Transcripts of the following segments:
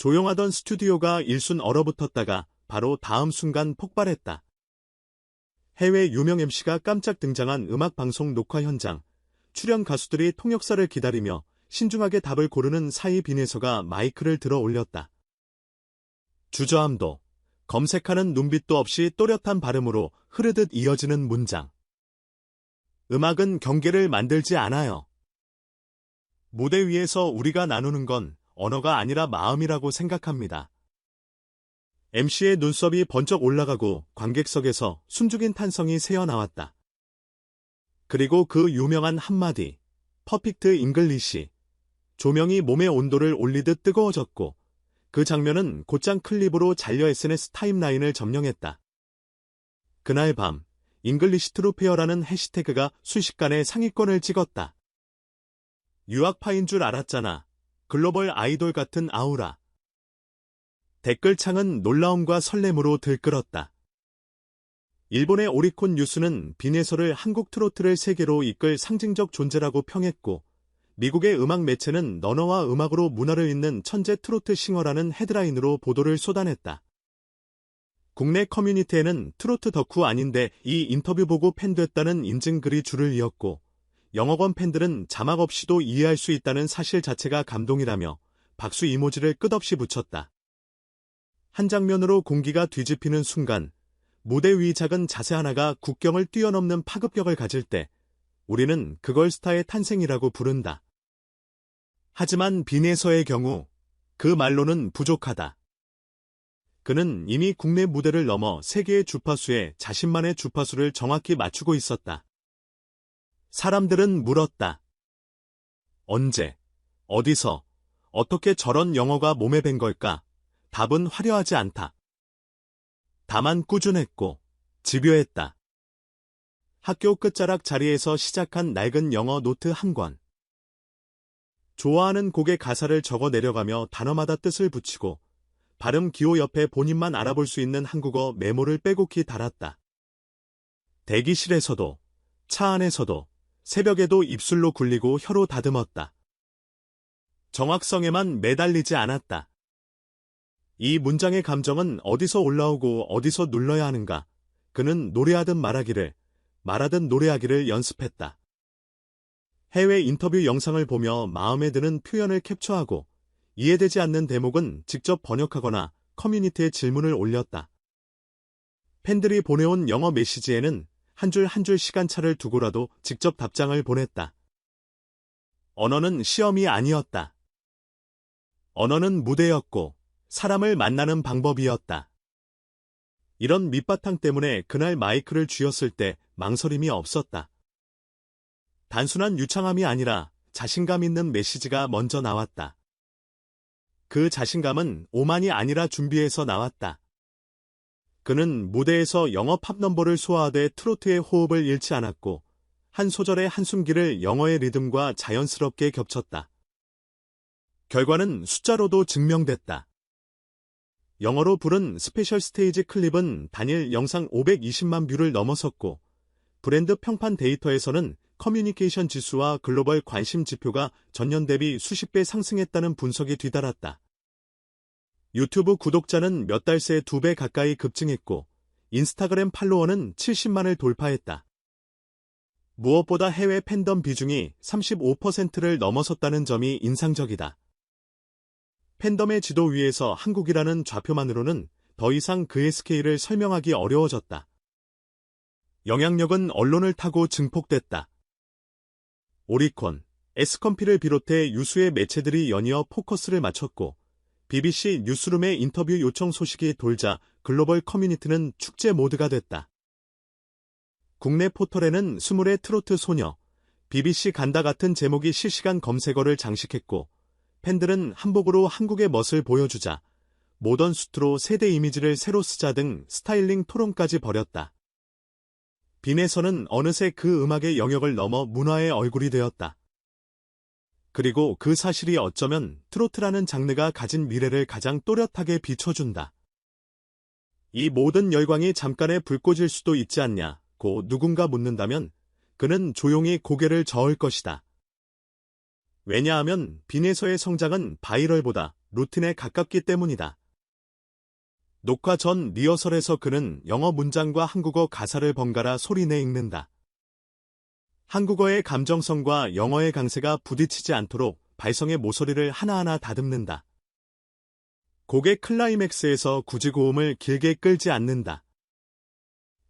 조용하던 스튜디오가 일순 얼어붙었다가 바로 다음 순간 폭발했다. 해외 유명 MC가 깜짝 등장한 음악방송 녹화 현장. 출연 가수들이 통역사를 기다리며 신중하게 답을 고르는 사이 빈에서가 마이크를 들어 올렸다. 주저함도, 검색하는 눈빛도 없이 또렷한 발음으로 흐르듯 이어지는 문장. 음악은 경계를 만들지 않아요. 무대 위에서 우리가 나누는 건 언어가 아니라 마음이라고 생각합니다. MC의 눈썹이 번쩍 올라가고 관객석에서 숨죽인 탄성이 새어나왔다. 그리고 그 유명한 한마디, 퍼펙트 잉글리시. 조명이 몸의 온도를 올리듯 뜨거워졌고 그 장면은 곧장 클립으로 잘려 SNS 타임라인을 점령했다. 그날 밤, 잉글리시 트루페어라는 해시태그가 순식간에 상위권을 찍었다. 유학파인 줄 알았잖아. 글로벌 아이돌 같은 아우라. 댓글창은 놀라움과 설렘으로 들끓었다. 일본의 오리콘 뉴스는 빈에서를 한국 트로트를 세계로 이끌 상징적 존재라고 평했고 미국의 음악 매체는 언어와 음악으로 문화를 잇는 천재 트로트 싱어라는 헤드라인으로 보도를 쏟아냈다. 국내 커뮤니티에는 트로트 덕후 아닌데 이 인터뷰 보고 팬 됐다는 인증글이 줄을 이었고 영어권 팬들은 자막 없이도 이해할 수 있다는 사실 자체가 감동이라며 박수 이모지를 끝없이 붙였다. 한 장면으로 공기가 뒤집히는 순간 무대 위 작은 자세 하나가 국경을 뛰어넘는 파급력을 가질 때 우리는 그걸 스타의 탄생이라고 부른다. 하지만 빈에서의 경우 그 말로는 부족하다. 그는 이미 국내 무대를 넘어 세계의 주파수에 자신만의 주파수를 정확히 맞추고 있었다. 사람들은 물었다. 언제, 어디서, 어떻게 저런 영어가 몸에 밴 걸까? 답은 화려하지 않다. 다만 꾸준했고 집요했다. 학교 끝자락 자리에서 시작한 낡은 영어 노트 한 권. 좋아하는 곡의 가사를 적어 내려가며 단어마다 뜻을 붙이고 발음 기호 옆에 본인만 알아볼 수 있는 한국어 메모를 빼곡히 달았다. 대기실에서도, 차 안에서도, 새벽에도 입술로 굴리고 혀로 다듬었다. 정확성에만 매달리지 않았다. 이 문장의 감정은 어디서 올라오고 어디서 눌러야 하는가? 그는 노래하듯 말하기를, 말하듯 노래하기를 연습했다. 해외 인터뷰 영상을 보며 마음에 드는 표현을 캡처하고 이해되지 않는 대목은 직접 번역하거나 커뮤니티에 질문을 올렸다. 팬들이 보내온 영어 메시지에는 한 줄 한 줄 시간차를 두고라도 직접 답장을 보냈다. 언어는 시험이 아니었다. 언어는 무대였고 사람을 만나는 방법이었다. 이런 밑바탕 때문에 그날 마이크를 쥐었을 때 망설임이 없었다. 단순한 유창함이 아니라 자신감 있는 메시지가 먼저 나왔다. 그 자신감은 오만이 아니라 준비해서 나왔다. 그는 무대에서 영어 팝 넘버를 소화하되 트로트의 호흡을 잃지 않았고 한 소절의 한숨기를 영어의 리듬과 자연스럽게 겹쳤다. 결과는 숫자로도 증명됐다. 영어로 부른 스페셜 스테이지 클립은 단일 영상 520만 뷰를 넘어섰고 브랜드 평판 데이터에서는 커뮤니케이션 지수와 글로벌 관심 지표가 전년 대비 수십 배 상승했다는 분석이 뒤따랐다. 유튜브 구독자는 몇 달 새 2배 가까이 급증했고 인스타그램 팔로워는 70만을 돌파했다. 무엇보다 해외 팬덤 비중이 35%를 넘어섰다는 점이 인상적이다. 팬덤의 지도 위에서 한국이라는 좌표만으로는 더 이상 그의 스케일을 설명하기 어려워졌다. 영향력은 언론을 타고 증폭됐다. 오리콘, 에스컴피를 비롯해 유수의 매체들이 연이어 포커스를 맞췄고 BBC 뉴스룸의 인터뷰 요청 소식이 돌자 글로벌 커뮤니티는 축제 모드가 됐다. 국내 포털에는 스물의 트로트 소녀, BBC 간다 같은 제목이 실시간 검색어를 장식했고 팬들은 한복으로 한국의 멋을 보여주자, 모던 수트로 세대 이미지를 새로 쓰자 등 스타일링 토론까지 벌였다. 빈에서는 어느새 그 음악의 영역을 넘어 문화의 얼굴이 되었다. 그리고 그 사실이 어쩌면 트로트라는 장르가 가진 미래를 가장 또렷하게 비춰준다. 이 모든 열광이 잠깐의 불꽃일 수도 있지 않냐고 누군가 묻는다면 그는 조용히 고개를 저을 것이다. 왜냐하면 빈에서의 성장은 바이럴보다 루틴에 가깝기 때문이다. 녹화 전 리허설에서 그는 영어 문장과 한국어 가사를 번갈아 소리내 읽는다. 한국어의 감정성과 영어의 강세가 부딪히지 않도록 발성의 모서리를 하나하나 다듬는다. 곡의 클라이맥스에서 굳이 고음을 길게 끌지 않는다.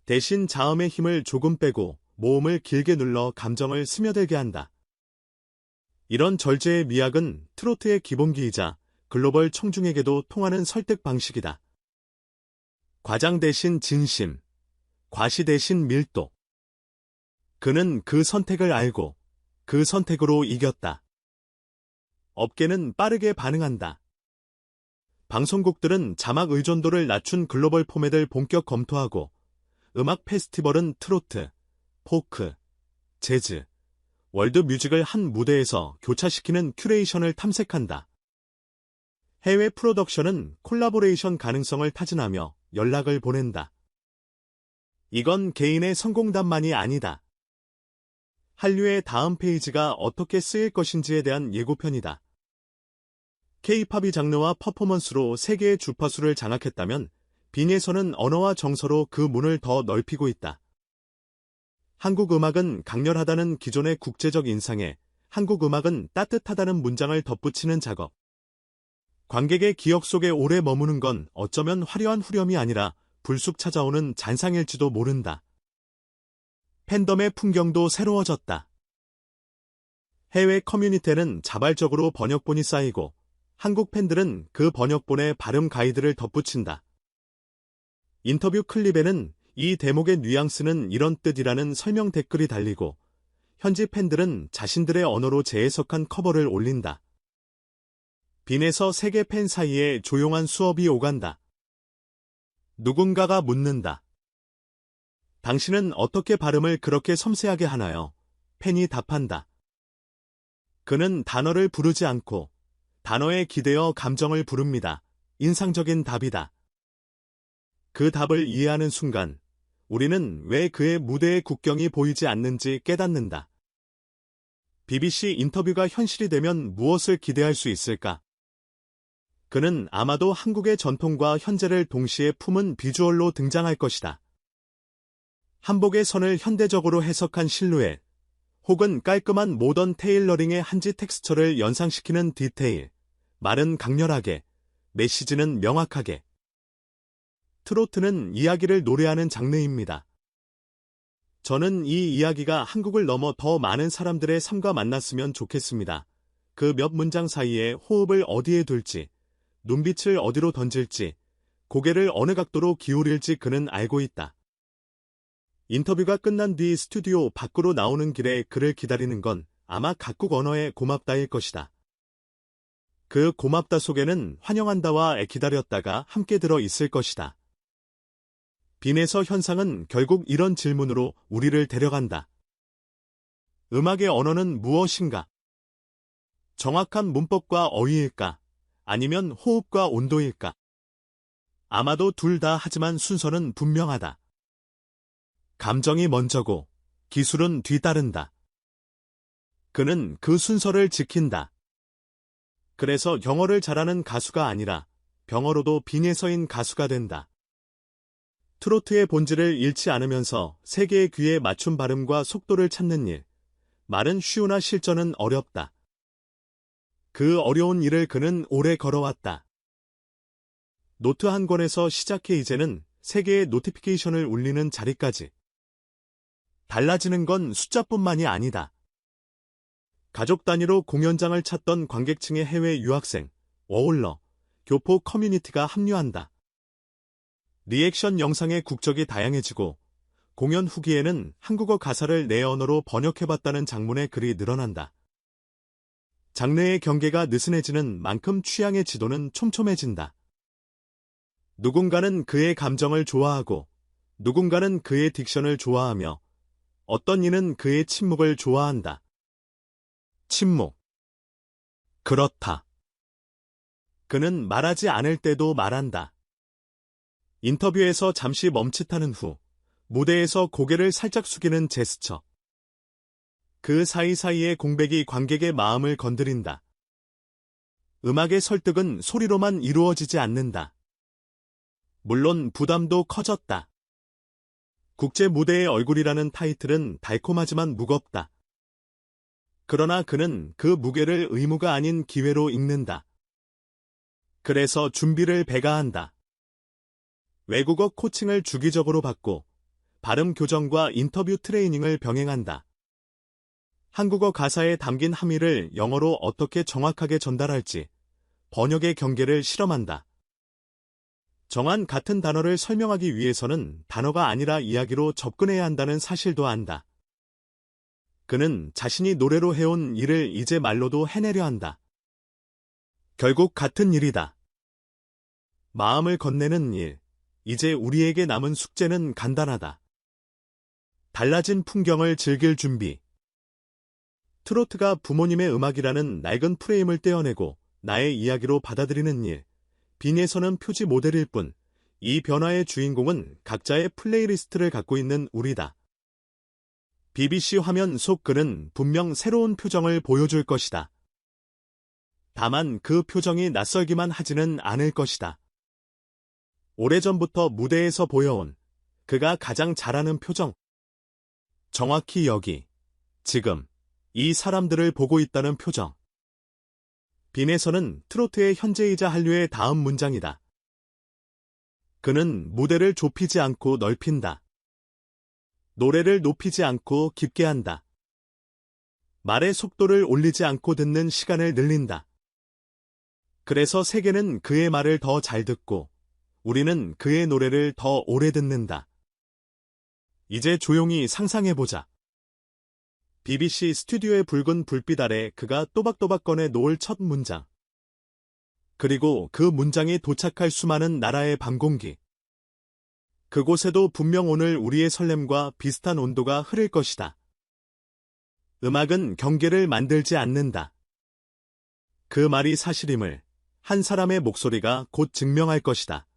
대신 자음의 힘을 조금 빼고 모음을 길게 눌러 감정을 스며들게 한다. 이런 절제의 미학은 트로트의 기본기이자 글로벌 청중에게도 통하는 설득 방식이다. 과장 대신 진심, 과시 대신 밀도. 그는 그 선택을 알고 그 선택으로 이겼다. 업계는 빠르게 반응한다. 방송국들은 자막 의존도를 낮춘 글로벌 포맷을 본격 검토하고 음악 페스티벌은 트로트, 포크, 재즈, 월드 뮤직을 한 무대에서 교차시키는 큐레이션을 탐색한다. 해외 프로덕션은 콜라보레이션 가능성을 타진하며 연락을 보낸다. 이건 개인의 성공담만이 아니다. 한류의 다음 페이지가 어떻게 쓰일 것인지에 대한 예고편이다. K-팝이 장르와 퍼포먼스로 세계의 주파수를 장악했다면 빈에서는 언어와 정서로 그 문을 더 넓히고 있다. 한국 음악은 강렬하다는 기존의 국제적 인상에 한국 음악은 따뜻하다는 문장을 덧붙이는 작업. 관객의 기억 속에 오래 머무는 건 어쩌면 화려한 후렴이 아니라 불쑥 찾아오는 잔상일지도 모른다. 팬덤의 풍경도 새로워졌다. 해외 커뮤니티에는 자발적으로 번역본이 쌓이고 한국 팬들은 그 번역본에 발음 가이드를 덧붙인다. 인터뷰 클립에는 이 대목의 뉘앙스는 이런 뜻이라는 설명 댓글이 달리고 현지 팬들은 자신들의 언어로 재해석한 커버를 올린다. 빈에서 세계 팬 사이에 조용한 수업이 오간다. 누군가가 묻는다. 당신은 어떻게 발음을 그렇게 섬세하게 하나요? 팬이 답한다. 그는 단어를 부르지 않고 단어에 기대어 감정을 부릅니다. 인상적인 답이다. 그 답을 이해하는 순간 우리는 왜 그의 무대의 국경이 보이지 않는지 깨닫는다. BBC 인터뷰가 현실이 되면 무엇을 기대할 수 있을까? 그는 아마도 한국의 전통과 현재를 동시에 품은 비주얼로 등장할 것이다. 한복의 선을 현대적으로 해석한 실루엣, 혹은 깔끔한 모던 테일러링의 한지 텍스처를 연상시키는 디테일, 말은 강렬하게, 메시지는 명확하게. 트로트는 이야기를 노래하는 장르입니다. 저는 이 이야기가 한국을 넘어 더 많은 사람들의 삶과 만났으면 좋겠습니다. 그 몇 문장 사이에 호흡을 어디에 둘지, 눈빛을 어디로 던질지, 고개를 어느 각도로 기울일지 그는 알고 있다. 인터뷰가 끝난 뒤 스튜디오 밖으로 나오는 길에 그를 기다리는 건 아마 각국 언어의 고맙다일 것이다. 그 고맙다 속에는 환영한다와 기다렸다가 함께 들어 있을 것이다. 빈에서 현상은 결국 이런 질문으로 우리를 데려간다. 음악의 언어는 무엇인가? 정확한 문법과 어휘일까? 아니면 호흡과 온도일까? 아마도 둘 다 하지만 순서는 분명하다. 감정이 먼저고 기술은 뒤따른다. 그는 그 순서를 지킨다. 그래서 영어를 잘하는 가수가 아니라 병어로도 빈에 서인 가수가 된다. 트로트의 본질을 잃지 않으면서 세계의 귀에 맞춘 발음과 속도를 찾는 일. 말은 쉬우나 실전은 어렵다. 그 어려운 일을 그는 오래 걸어왔다. 노트 한 권에서 시작해 이제는 세계의 노티피케이션을 울리는 자리까지. 달라지는 건 숫자뿐만이 아니다. 가족 단위로 공연장을 찾던 관객층의 해외 유학생, 어울러, 교포 커뮤니티가 합류한다. 리액션 영상의 국적이 다양해지고 공연 후기에는 한국어 가사를 내 언어로 번역해봤다는 장문의 글이 늘어난다. 장르의 경계가 느슨해지는 만큼 취향의 지도는 촘촘해진다. 누군가는 그의 감정을 좋아하고 누군가는 그의 딕션을 좋아하며 어떤 이는 그의 침묵을 좋아한다. 침묵. 그렇다. 그는 말하지 않을 때도 말한다. 인터뷰에서 잠시 멈칫하는 후 무대에서 고개를 살짝 숙이는 제스처. 그 사이사이의 공백이 관객의 마음을 건드린다. 음악의 설득은 소리로만 이루어지지 않는다. 물론 부담도 커졌다. 국제 무대의 얼굴이라는 타이틀은 달콤하지만 무겁다. 그러나 그는 그 무게를 의무가 아닌 기회로 읽는다. 그래서 준비를 배가한다. 외국어 코칭을 주기적으로 받고 발음 교정과 인터뷰 트레이닝을 병행한다. 한국어 가사에 담긴 함의를 영어로 어떻게 정확하게 전달할지 번역의 경계를 실험한다. 정한 같은 단어를 설명하기 위해서는 단어가 아니라 이야기로 접근해야 한다는 사실도 안다. 그는 자신이 노래로 해온 일을 이제 말로도 해내려 한다. 결국 같은 일이다. 마음을 건네는 일. 이제 우리에게 남은 숙제는 간단하다. 달라진 풍경을 즐길 준비. 트로트가 부모님의 음악이라는 낡은 프레임을 떼어내고 나의 이야기로 받아들이는 일. 빈에서는 표지 모델일 뿐, 이 변화의 주인공은 각자의 플레이리스트를 갖고 있는 우리다. BBC 화면 속 그는 분명 새로운 표정을 보여줄 것이다. 다만 그 표정이 낯설기만 하지는 않을 것이다. 오래전부터 무대에서 보여온 그가 가장 잘하는 표정. 정확히 여기, 지금, 이 사람들을 보고 있다는 표정. 빈에서는 트로트의 현재이자 한류의 다음 문장이다. 그는 무대를 좁히지 않고 넓힌다. 노래를 높이지 않고 깊게 한다. 말의 속도를 올리지 않고 듣는 시간을 늘린다. 그래서 세계는 그의 말을 더 잘 듣고 우리는 그의 노래를 더 오래 듣는다. 이제 조용히 상상해보자. BBC 스튜디오의 붉은 불빛 아래 그가 또박또박 꺼내 놓을 첫 문장. 그리고 그 문장이 도착할 수많은 나라의 밤공기. 그곳에도 분명 오늘 우리의 설렘과 비슷한 온도가 흐를 것이다. 음악은 경계를 만들지 않는다. 그 말이 사실임을 한 사람의 목소리가 곧 증명할 것이다.